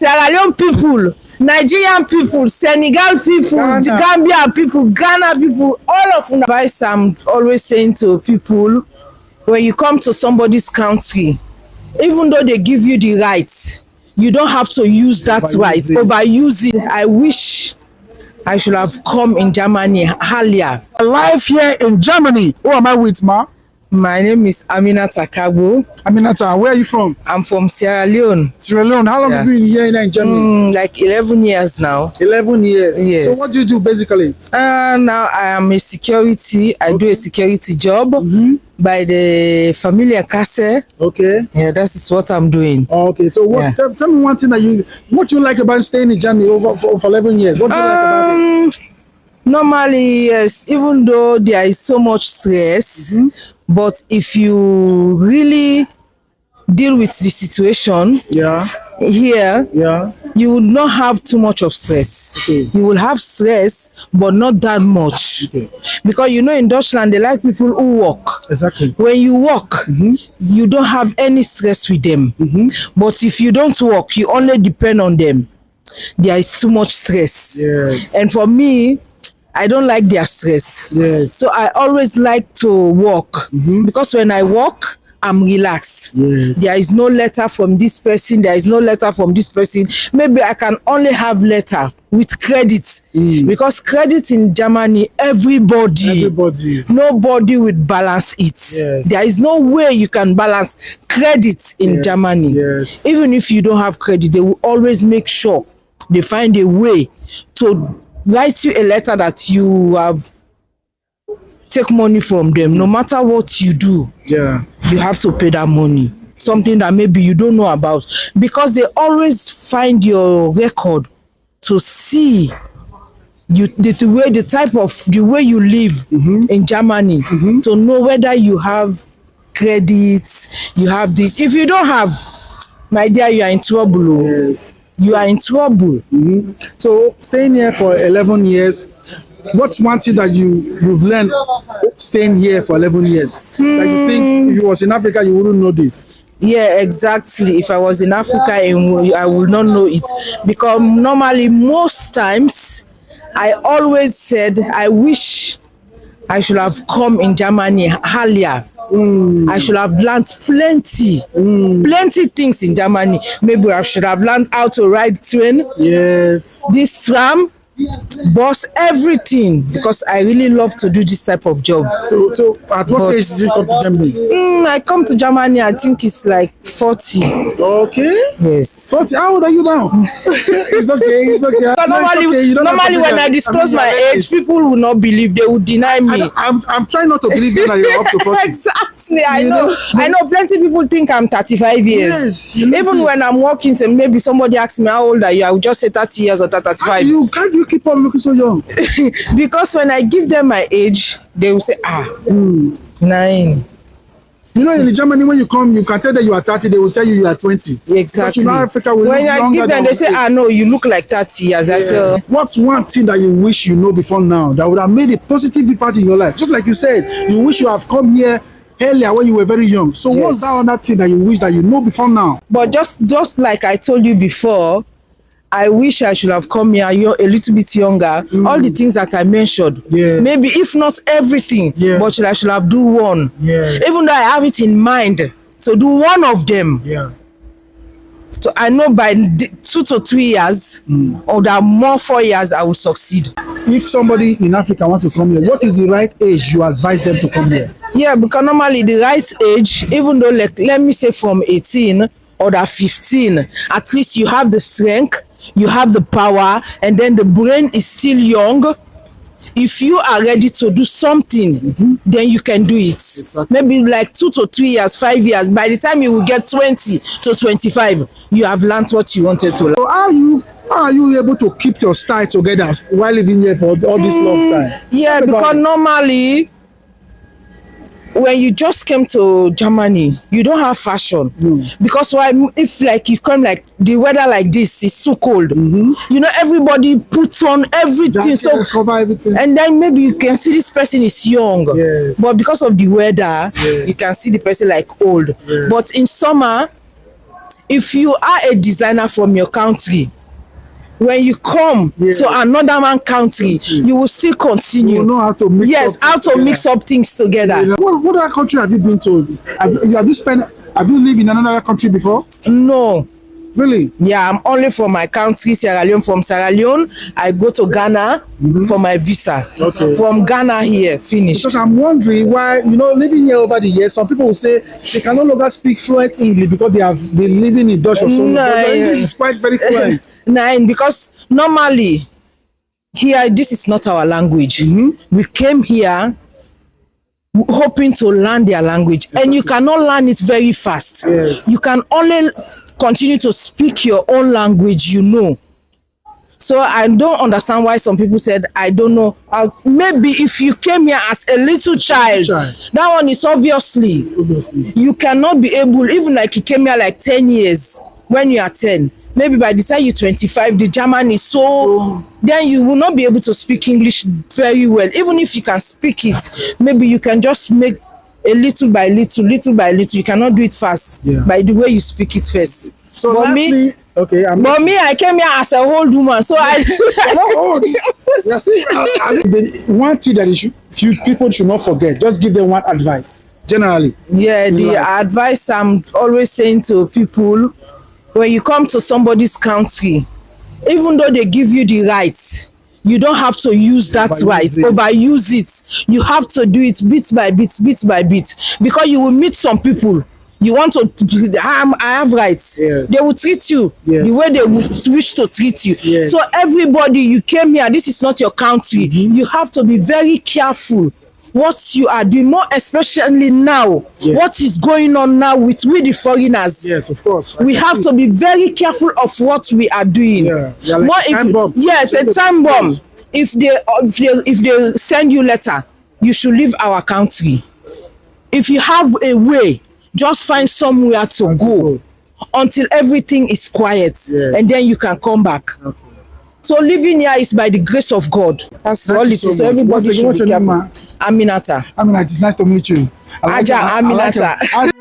Sierra Leone people, Nigerian people, Senegal people, Gambia people, Ghana people, all of them. Advice I'm always saying to people, when you come to somebody's country, even though they give you the right, you don't have to use that right, overuse it. I wish I should have come in Germany earlier. Life here in Germany. Who am I with, ma? My name is Aminata Kagbo. Aminata, where are you from? I'm from Sierra Leone. Sierra Leone. How long have you been here in Germany? Like 11 years now. 11 years? Yes. So what do you do basically? Now I am a security. I do a security job by the Familia Casse. Okay. Yeah, that is what I'm doing. Okay. So what? Tell me one thing what you like about staying in Germany for 11 years. What do you like about it? Normally, yes, even though there is so much stress, but if you really deal with the situation here, you will not have too much of stress. Okay. You will have stress, but not that much. Okay. Because you know in Deutschland, they like people who work. Exactly. When you work, you don't have any stress with them. But if you don't work, you only depend on them. There is too much stress. Yes. And for me, I don't like their stress. Yes. So I always like to work because when I work, I'm relaxed. Yes. There is no letter from this person. There is no letter from this person. Maybe I can only have letter with credit because credit in Germany, nobody will balance it. Yes. There is no way you can balance credit in Germany. Yes. Even if you don't have credit, they will always make sure they find a way to write you a letter that you have take money from them. No matter what you do, you have to pay that money. Something that maybe you don't know about, because they always find your record to see the way you live in Germany, to know whether you have credits, you have this. If you don't have, my dear, you are in trouble. Yes. You are in trouble. So staying here for 11 years, what's one thing that you've learned staying here for 11 years? That you think if you was in Africa, you wouldn't know this? Yeah, exactly. If I was in Africa, I would not know it. Because normally, most times, I always said, I wish I should have come in Germany earlier. I should have learned plenty things in Germany. Maybe I should have learned how to ride train. Yes. This tram, bus, everything, because I really love to do this type of job. So at what age did you come to Germany? I come to Germany, I think it's like 40. Okay. Yes. 40. How old are you now? It's okay. But normally when I disclose my age, people will not believe. They will deny me. I'm trying not to believe that you're up to 40. Exactly. I know plenty people think I'm 35 years. Yes. Even when I'm walking, so maybe somebody asks me how old are you, I will just say 30 years or 35. Can't you keep on looking so young? Because when I give them my age, they will say, 9. You know, in Germany, when you come, you can tell that you are 30, they will tell you are 20. Exactly. Because you know, Africa will when I give them, they say, no, you look like 30 years. I say, what's one thing that you wish you know before now that would have made a positive impact in your life? Just like you said, you wish you have come here earlier when you were very young. So what's that other thing that you wish that you know before now? But just like I told you before, I wish I should have come here a little bit younger. All the things that I mentioned. Maybe if not everything, but I should have do one. Even though I have it in mind to do one of them. So I know by 2 to 3 years or that more 4 years I will succeed. If somebody in Africa wants to come here, what is the right age you advise them to come here? Yeah, because normally the right age, even though like let me say from 18 or that 15, at least you have the strength, you have the power, and then the brain is still young. If you are ready to do something, then you can do it. Exactly. Maybe like 2 to 3 years, 5 years. By the time you will get 20 to 25, you have learned what you wanted to learn. So how are you able to keep your style together while living here for all this long time? Yeah, because normally, when you just came to Germany, you don't have fashion. Because if like you come like the weather like this is too cold, you know, everybody puts on everything. Jacket, cover everything. And then maybe you can see this person is young. But because of the weather, you can see the person like old. But in summer, if you are a designer from your country, when you come to another man country, you will still continue. You know how to mix yes, up how to mix up things together. You know, what other country have you been to? Have you lived in another country before? No. Really? Yeah, I'm only from my country, Sierra Leone. From Sierra Leone, I go to Ghana for my visa. Okay. From Ghana here, finished. Because I'm wondering why, living here over the years, some people will say they can no longer speak fluent English because they have been living in Dutch or so. But your English is quite very fluent. Nine, because normally here, this is not our language. We came here hoping to learn their language, and you cannot learn it very fast. Yes. You can only continue to speak your own language, So I don't understand why some people said, I don't know. Maybe if you came here as a little child, that one is obviously. You cannot be able, even like you came here like 10 years, when you are 10, maybe by the time you're 25, the German is so, then you will not be able to speak English very well. Even if you can speak it, maybe you can just make a little by little, you cannot do it fast by the way you speak it first. So but lastly, I came here as a old woman, so not old. One thing that people should not forget, just give them one advice, generally. Yeah, the advice I'm always saying to people, when you come to somebody's country, even though they give you the right, you don't have to use that right, overuse it. You have to do it bit by bit, because you will meet some people. You want to, I have rights. Yes. They will treat you the way they would wish to treat you. Yes. So everybody, you came here, this is not your country. You have to be very careful what you are doing, more especially now, what is going on now with the foreigners. Yes, of course. We have to be very careful of what we are doing. Yeah, like time bomb. Yes, a time bomb. If they send you letter, you should leave our country. If you have a way, just find somewhere to go until everything is quiet, and then you can come back. Okay. So living here is by the grace of God. That's all it is. So everybody should be careful. Aminata. Aminata, it's nice to meet you. Aminata.